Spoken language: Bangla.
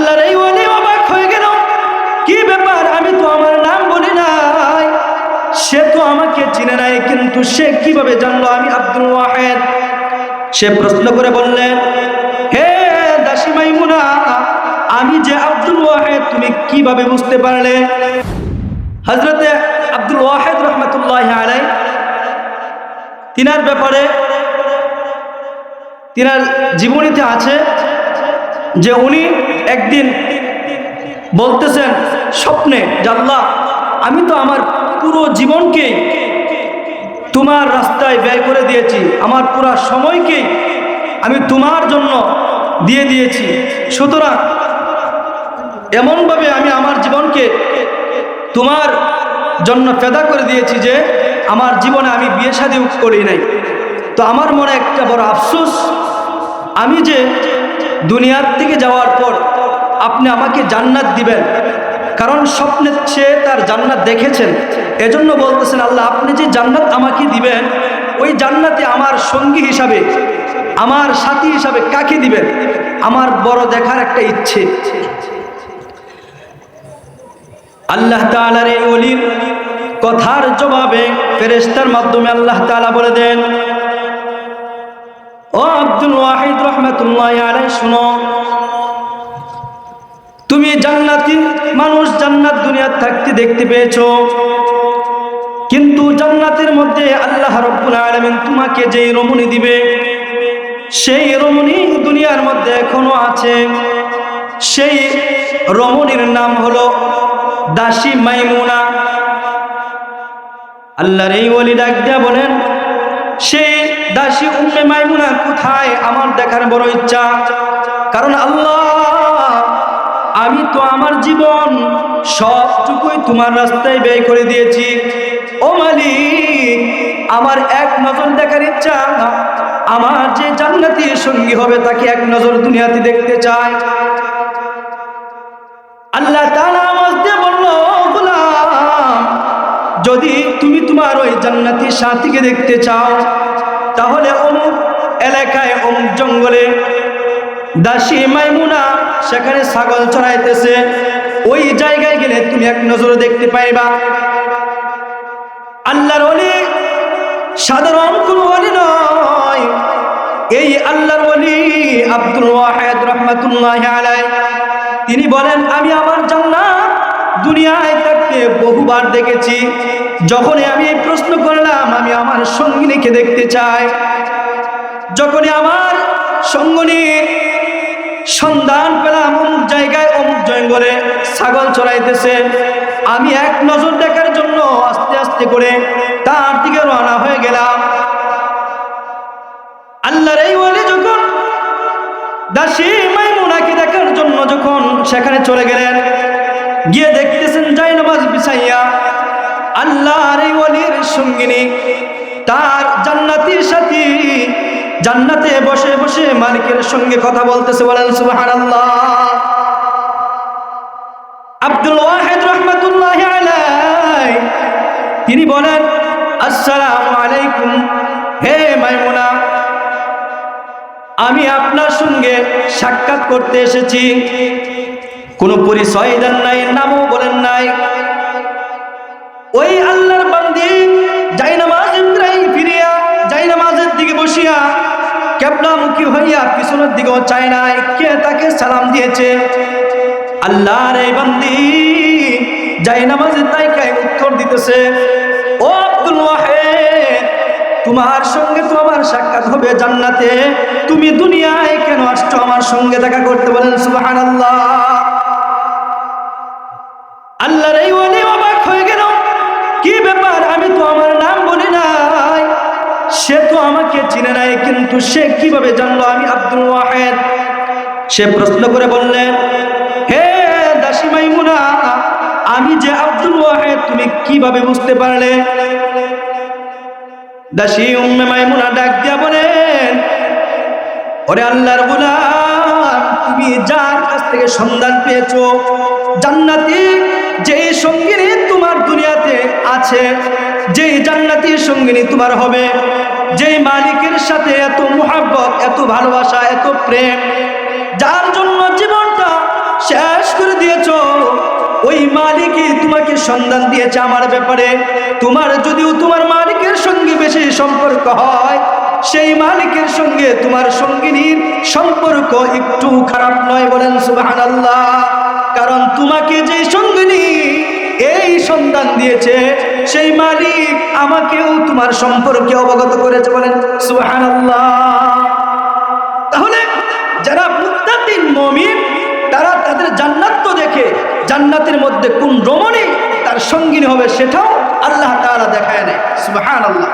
আল্লাহর এই ওলি অবাক হয়ে গেল, কি ব্যাপার, আমি তো আমার নাম বলি নাই, সে তো আমাকে চিনে নাই, কিন্তু সে কিভাবে জানলো আমি আব্দুল ওয়াহেদ? সে প্রশ্ন করে বললেন, হে দাসী মাইমুনা, আমি যে আব্দুল ওয়াহেদ তুমি কিভাবে বুঝতে পারলে? হযরতে আব্দুল ওয়াহেদ রহমতুল্লাহি আলাইহি তিনার ব্যাপারে তিনার জীবনীতে আছে যে উনি একদিন বলতেছেন স্বপ্নে, যে আল্লাহ, আমি তো আমার পুরো জীবনকে তোমার রাস্তায় ব্যয় করে দিয়েছি, আমার পুরো সময়কে আমি তোমার জন্য দিয়ে দিয়েছি, সুতরাং এমনভাবে আমি আমার জীবনকে তোমার জন্য ফেদা করে দিয়েছি যে আমার জীবনে আমি বিয়ে শাদী করি নাই। তো আমার মনে একটা বড় আফসোস, আমি যে দুনিয়ার থেকে যাওয়ার পর আপনি আমাকে জান্নাত দিবেন, কারণ স্বপ্নে সে তার জান্নাত দেখেছেন, এজন্য বলতেছেন আল্লাহ, আপনি যে জান্নাত আমাকে দিবেন, ওই জান্নাতে আমার সঙ্গী হিসাবে, আমার সাথী হিসাবে কাকে দিবেন, আমার বড় দেখার একটা ইচ্ছে। আল্লাহ তাআলার এই ওলির কথার জবাবে ফেরেশতার মাধ্যমে আল্লাহ তাআলা বলে দেন, ও আব্দুল ওয়াহিদ রহমাতুল্লাহি আলাইহি, শুনো, তুমি জান্নাতি মানুষ, জান্নাত দুনিয়ার থাকতে দেখতে পেয়েছো, কিন্তু জান্নাতের মধ্যে আল্লাহ রাব্বুল আলামিন তোমাকে যেই রমণী দিবে, সেই রমণী দুনিয়ার মধ্যে এখনো আছে। সেই রমণীর নাম হলো দাসী মাইমুনা। আল্লাহর এই ওলি ডাক দিয়া বলেন, সেই দাসী উম্মে মাইমুনা কোথায়? আমার দেখার বড় ইচ্ছা, কারণ আল্লাহ, আমি তো আমার জীবন সবটুকুই তোমার রাস্তায় ব্যয় করে দিয়েছি। ও মালিক, আমার এক নজর দেখার ইচ্ছা, আমার যে জান্নাতি সঙ্গী হবে তাকে এক নজর দুনিয়াতে দেখতে চাই। আল্লাহ তাআলা আওয়াজ দিয়ে বলল, গোলাম, যদি তুমি তোমার ওই জান্নাতি সাথীকে দেখতে চাও, তাহলে অমুক এলাকায় অমুক জঙ্গলে দাসী মাইমুনা সেখানে ছাগল চড়াইতেছে, ওই জায়গায় গেলে তুমি এক নজর দেখতে পাইবা। আল্লাহর ওলি সাধারণ কোন ওলি নয়, এই আল্লাহর ওলি আব্দুল ওয়াহিদ রাহমাতুল্লাহি আলাইহি, তিনি বলেন, আমি আমার জান্নাত দুনিয়ায় থাকতে বহুবার দেখেছি। যখনই আমি এই প্রশ্ন করলাম আমি আমার সঙ্গিনীকে দেখতে চাই, যখনই আমার সঙ্গিনীর সন্ধান পেলাম অমুক জায়গায় অমুক জঙ্গলে ছাগল চড়াইতেছে, আমি এক নজর দেখার জন্য আস্তে আস্তে করে তার দিকে রওনা হয়ে গেলাম। আল্লাহর এই ওলি যখন দাসী মাইমুনাকে দেখার জন্য যখন সেখানে চলে গেলেন, গিয়ে দেখতেছেন জায়নামাজ বিছাইয়া আল্লাহর এই ওলির সঙ্গিনী তার জান্নাতীর সাথী জান্নাতে বসে বসে মালিকের সঙ্গে কথা বলতেছে। বলেন সুবহানাল্লাহ। আব্দুল ওয়াহিদ রাহমাতুল্লাহি আলাইহি তিনি বলেন, আসসালামু আলাইকুম, হে মাইমুনা, আমি আপনার সঙ্গে সাক্ষাৎ করতে এসেছি। কোনো পরিচয় দেন নাই, নামও বলেন নাই। ওই আল্লাহর বান্দি জায়নামাজের ফিরিয়া জায়নামাজের দিকে বসিয়া কিবলামুখী হইয়া পিছনের দিকেও চায় নাই, কে তাকে সালাম দিয়েছে? আল্লাহর এই বান্দি জায়নামাজের তাইকায় উত্তর দিতেছে, ও আব্দুল ওয়াহিদ, তোমার সঙ্গে তো আমার সাক্ষাৎ হবে জান্নাতে, তুমি দুনিয়ায় কেন আসছো আমার সঙ্গে দেখা করতে? বলেন সুবহানাল্লাহ। আল্লাহর এই ওলি অবাক হয়ে গেল, কি ব্যাপার, আমি তো আমার নাম বলি নাই, সে তো আমাকে চিনে নাই, কিন্তু সে কিভাবে জানলো আমি আব্দুল ওয়াহিদ? সে প্রশ্ন করে বললেন, হে দাসী মাইমুনা, আমি যে আব্দুল ওয়াহিদ তুমি কিভাবে বুঝতে পারলে? দাসী উম্মে মাইমুনা ডাক দিয়া বলেন, ওরে আল্লাহর গোলাম, তুমি যার কাছ থেকে সন্ধান পেয়েছো, জান্নাতি যেই সঙ্গিনী তোমার দুনিয়াতে আছে, যেই জান্নাতি সঙ্গিনী তোমার হবে, যেই মালিকের সাথে এত মুহাব্বত, এত ভালোবাসা, এত প্রেম, যার জন্য জীবনটা সে মালিকই তোমাকে সন্ধান দিয়েছে আমার ব্যাপারে। তোমার যদিও তোমার মালিকের সঙ্গে বেশি সম্পর্ক হয়, সেই মালিকের সঙ্গে তোমার সঙ্গিনীর সম্পর্ক একটু খারাপ নয়, বলেন সুবহানাল্লাহ। কারণ তোমাকে যে সঙ্গিনী এই সন্ধান দিয়েছে, সেই মালিক আমাকেও তোমার সম্পর্কে অবগত করেছে, বলেন সুবহানাল্লাহ। তাহলে যারা মুত্তাকিন মুমিন, তারা তাদের জান্নাত তো দেখে, জান্নাতের মধ্যে কোন রমণী তার সঙ্গিনী হবে সেটাও আল্লাহ তাআলা দেখায় নেয়। সুবহানাল্লাহ।